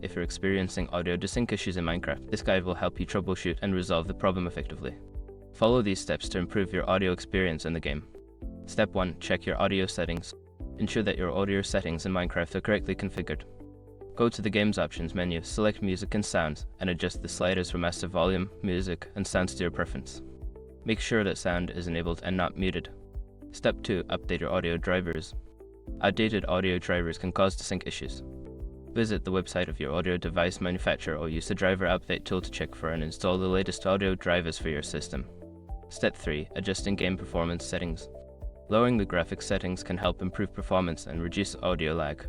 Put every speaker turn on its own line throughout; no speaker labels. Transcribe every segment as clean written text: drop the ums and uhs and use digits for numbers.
if you're experiencing audio desync issues in Minecraft. This guide will help you troubleshoot and resolve the problem effectively. Follow these steps to improve your audio experience in the game. Step 1. Check your audio settings. Ensure that your audio settings in Minecraft are correctly configured. Go to the Game's Options menu, select Music and Sounds, and adjust the sliders for master volume, music, and sounds to your preference. Make sure that sound is enabled and not muted. Step 2. Update your audio drivers. Outdated audio drivers can cause desync issues. Visit the website of your audio device manufacturer or use the driver update tool to check for and install the latest audio drivers for your system. Step 3. Adjusting game performance settings. Lowering the graphics settings can help improve performance and reduce audio lag.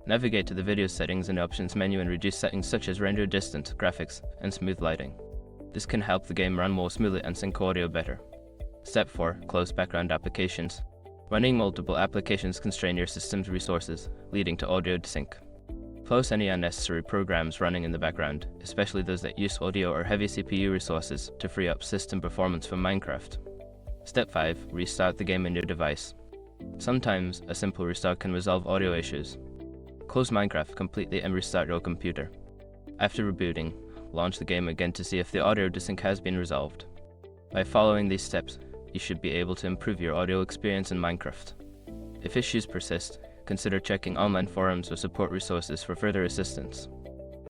Navigate to the video settings in the options menu and reduce settings such as render distance, graphics, and smooth lighting. This can help the game run more smoothly and sync audio better. Step 4. Close background applications. Running multiple applications can strain your system's resources, leading to audio desync. Close any unnecessary programs running in the background, especially those that use audio or heavy CPU resources, to free up system performance from Minecraft. Step 5. Restart the game on your device. Sometimes, a simple restart can resolve audio issues. Close Minecraft completely and restart your computer. After rebooting, launch the game again to see if the audio desync has been resolved. By following these steps, you should be able to improve your audio experience in Minecraft. If issues persist, consider checking online forums or support resources for further assistance.